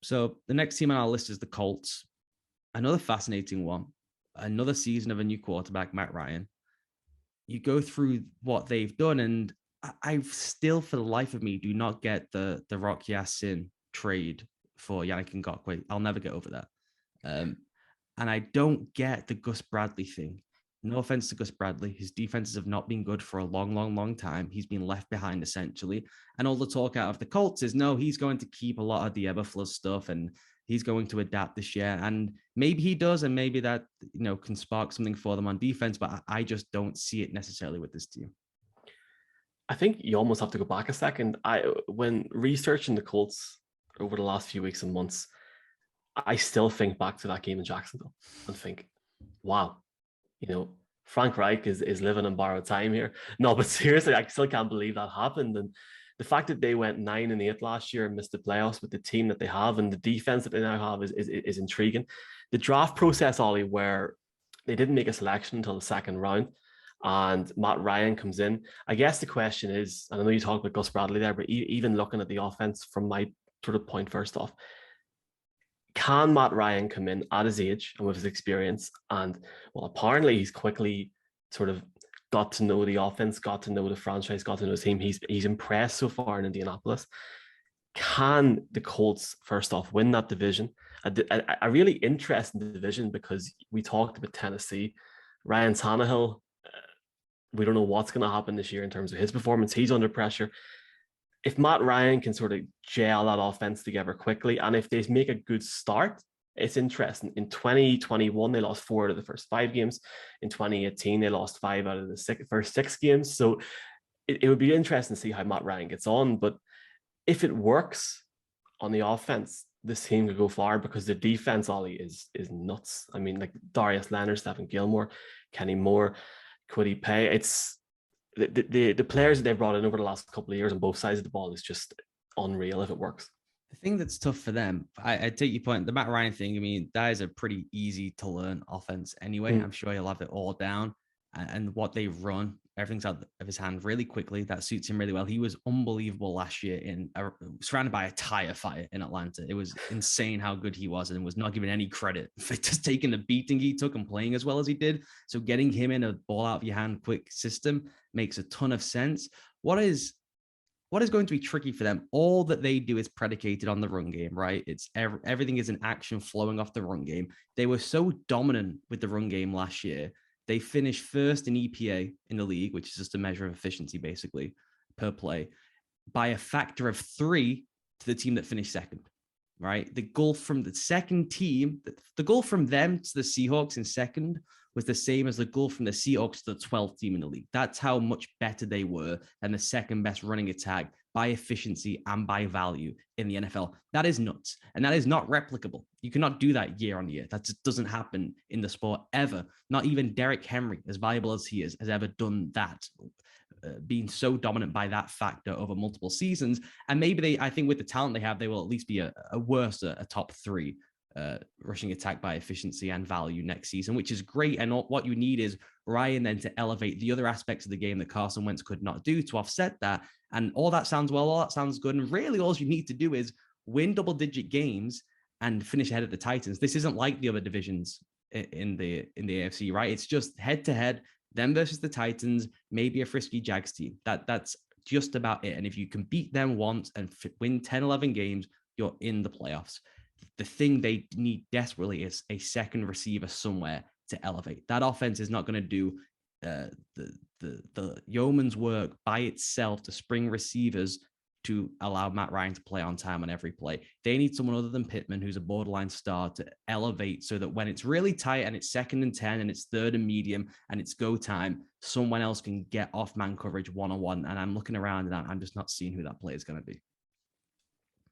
So the next team on our list is the Colts. Another fascinating one. Another season of a new quarterback, Matt Ryan. You go through what they've done, and I still, for the life of me, do not get the Rock Ya-Sin trade for Yannick Ngakoue. I'll never get over that. Um, and I don't get the Gus Bradley thing. No offense to Gus Bradley. His defenses have not been good for a long, long, long time. He's been left behind essentially. And all the talk out of the Colts is no, he's going to keep a lot of the Eberflus stuff and he's going to adapt this year. And maybe he does, and maybe that can spark something for them on defense, but I just don't see it necessarily with this team. I think you almost have to go back a second. When researching the Colts over the last few weeks and months, I still think back to that game in Jacksonville and think, wow, Frank Reich is living in borrowed time here. No, but seriously, I still can't believe that happened. And the fact that they went 9-8 last year and missed the playoffs with the team that they have and the defense that they now have is intriguing. The draft process, Ollie, where they didn't make a selection until the second round and Matt Ryan comes in. I guess the question is, and I know you talked about Gus Bradley there, but even looking at the offense from my sort of point first off, can Matt Ryan come in at his age and with his experience? And well, apparently he's quickly sort of got to know the offense, got to know the franchise, got to know his team. He's impressed so far in Indianapolis. Can the Colts, first off, win that division? A really interesting division because we talked about Tennessee. Ryan Tannehill, we don't know what's going to happen this year in terms of his performance. He's under pressure. If Matt Ryan can sort of gel that offense together quickly, and if they make a good start, it's interesting. In 2021, they lost 4 out of the first 5 games. In 2018, they lost 5 out of the first 6 games. So it would be interesting to see how Matt Ryan gets on. But if it works on the offense, this team could go far because the defense, Ollie, is nuts. I mean, like Darius Leonard, Stephen Gilmore, Kenny Moore, Kwity Paye. It's the players that they've brought in over the last couple of years on both sides of the ball is just unreal if it works. The thing that's tough for them, I take your point, the Matt Ryan thing, I mean, that is a pretty easy to learn offense anyway. I'm sure he'll have it all down. And what they run, everything's out of his hand really quickly. That suits him really well. He was unbelievable last year surrounded by a tire fire in Atlanta. It was insane how good he was and was not given any credit for just taking the beating he took and playing as well as he did. So getting him in a ball out of your hand quick system makes a ton of sense. What is going to be tricky for them? All that they do is predicated on the run game, right? It's everything is an action flowing off the run game. They were so dominant with the run game last year. They finished first in EPA in the league, which is just a measure of efficiency, basically, per play, by a factor of 3 to the team that finished second, right? The goal from the second team, the goal from them to the Seahawks in second was the same as the goal from the Seahawks to the 12th team in the league. That's how much better they were than the second best running attack by efficiency and by value in the NFL. That is nuts. And that is not replicable. You cannot do that year on year. That just doesn't happen in the sport ever. Not even Derrick Henry, as valuable as he is, has ever done that, being so dominant by that factor over multiple seasons. And maybe I think with the talent they have, they will at least be a top 3 rushing attack by efficiency and value next season, which is great. And what you need is Ryan then to elevate the other aspects of the game that Carson Wentz could not do to offset that. And all that sounds well, all that sounds good. And really all you need to do is win double-digit games and finish ahead of the Titans. This isn't like the other divisions in the AFC, right? It's just head-to-head, them versus the Titans, maybe a frisky Jags team. That's just about it. And if you can beat them once and win 10, 11 games, you're in the playoffs. The thing they need desperately is a second receiver somewhere to elevate. That offense is not going to do the yeoman's work by itself to spring receivers to allow Matt Ryan to play on time on every play. They need someone other than Pittman, who's a borderline star, to elevate so that when it's really tight and it's 2nd and 10 and it's 3rd and medium and it's go time, someone else can get off man coverage one-on-one. And I'm looking around and I'm just not seeing who that player is going to be.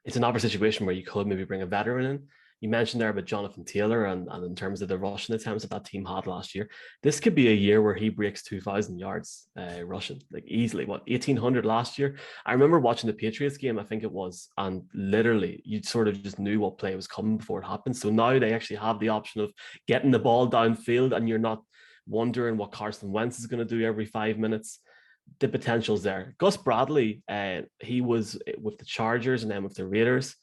It's another situation where you could maybe bring a veteran in. You mentioned there about Jonathan Taylor and in terms of the rushing attempts that team had last year, this could be a year where he breaks 2,000 yards rushing, like easily. 1,800 last year? I remember watching the Patriots game, I think it was, and literally you sort of just knew what play was coming before it happened. So now they actually have the option of getting the ball downfield and you're not wondering what Carson Wentz is going to do every 5 minutes. The potential's there. Gus Bradley, he was with the Chargers and then with the Raiders.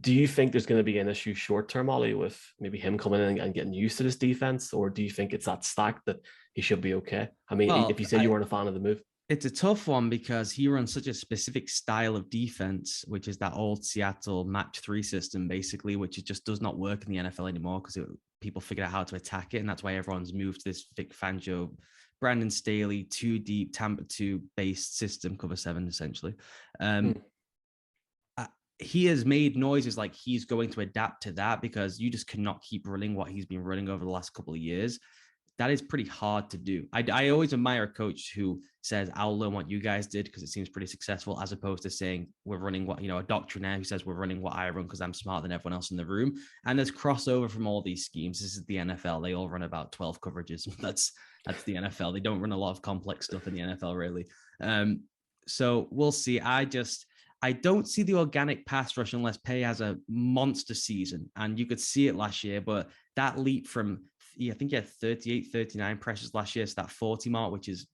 Do you think there's going to be an issue short term, Ollie, with maybe him coming in and getting used to this defense, or do you think it's that stacked that he should be okay? I mean, if Well, you said you weren't a fan of the move. it's a tough one because he runs such a specific style of defense, which is that old Seattle match 3 system, basically, which it just does not work in the NFL anymore because people figured out how to attack it. And that's why everyone's moved to this Vic Fangio, Brandon Staley, 2 deep, Tampa 2 based system, cover 7, essentially. He has made noises like he's going to adapt to that because you just cannot keep running what he's been running over the last couple of years. That is pretty hard to do. I always admire a coach who says, I'll learn what you guys did because it seems pretty successful, as opposed to saying we're running what, a doctrinaire who says we're running what I run because I'm smarter than everyone else in the room. And there's crossover from all these schemes. This is the NFL. They all run about 12 coverages. That's the NFL. They don't run a lot of complex stuff in the NFL, really. So we'll see. I don't see the organic pass rush unless Pay has a monster season. And you could see it last year, but that leap from, I think he had 38, 39 pressures last year. So that 40 mark, which is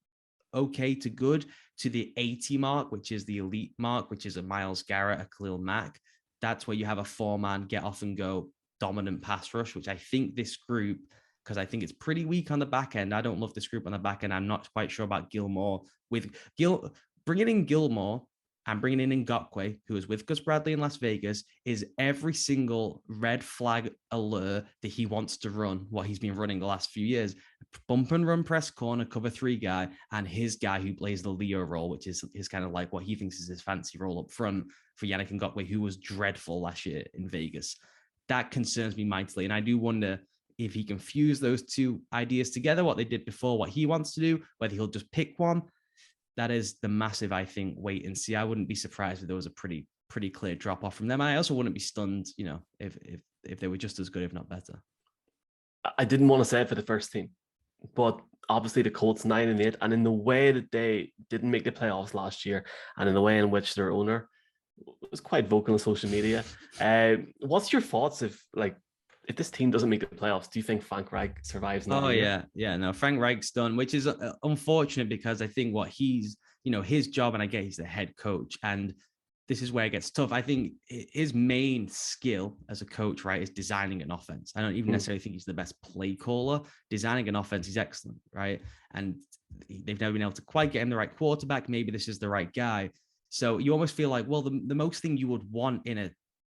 okay to good, to the 80 mark, which is the elite mark, which is a Myles Garrett, a Khalil Mack. That's where you have a 4-man get off and go dominant pass rush, which I think this group, because I think it's pretty weak on the back end. I don't love this group on the back end. I'm not quite sure about Gilmore. Bringing in Gilmore and bringing in Ngakoue, who was with Gus Bradley in Las Vegas, is every single red flag alert that he wants to run, what he's been running the last few years. Bump and run press corner, cover 3 guy, and his guy who plays the Leo role, which is kind of like what he thinks is his fancy role up front for Yannick Ngakoue, who was dreadful last year in Vegas. That concerns me mightily. And I do wonder if he can fuse those two ideas together, what they did before, what he wants to do, whether he'll just pick one. That is the massive, I think, wait and see. I wouldn't be surprised if there was a pretty clear drop off from them. I also wouldn't be stunned, if they were just as good, if not better. I didn't want to say it for the first team, but obviously the Colts 9-8, and in the way that they didn't make the playoffs last year, and in the way in which their owner was quite vocal on social media. What's your thoughts if this team doesn't make the playoffs? Do you think Frank Reich survives? No, Frank Reich's done, which is unfortunate because I think what he's, his job, and I get he's the head coach, and this is where it gets tough. I think his main skill as a coach, right, is designing an offense. I don't even necessarily think he's the best play caller. Designing an offense, he's excellent, right? And they've never been able to quite get him the right quarterback. Maybe this is the right guy. So you almost feel like, well, the most thing you would want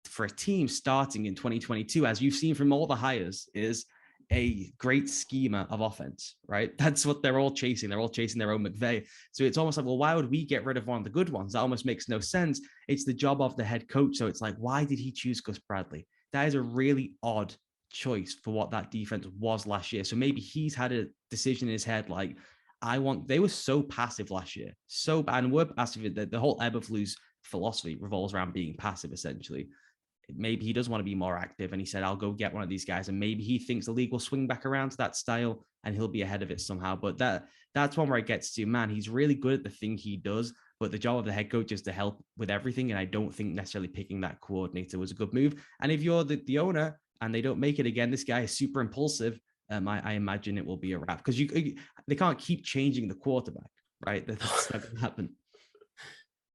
for a team starting in 2022, as you've seen from all the hires, is a great schema of offense, right? That's what they're all chasing. They're all chasing their own McVay. So it's almost like, well, why would we get rid of one of the good ones? That almost makes no sense. It's the job of the head coach. So it's like, why did he choose Gus Bradley? That is a really odd choice for what that defense was last year. So maybe he's had a decision in his head, like, they were so passive last year. And we're passive. The whole Eberflus philosophy revolves around being passive, essentially. Maybe he does want to be more active, and he said, I'll go get one of these guys, and maybe he thinks the league will swing back around to that style and he'll be ahead of it somehow. But that's one where it gets to, man, he's really good at the thing he does, but the job of the head coach is to help with everything, and I don't think necessarily picking that coordinator was a good move. And if you're the owner and they don't make it again, this guy is super impulsive, I imagine it will be a wrap, because they can't keep changing the quarterback, right? That's not going to happen.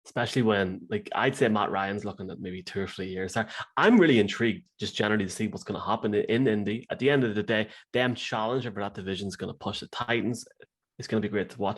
Especially when, I'd say Matt Ryan's looking at maybe 2 or 3 years. I'm really intrigued just generally to see what's going to happen in Indy. At the end of the day, them challenging for that division is going to push the Titans. It's going to be great to watch.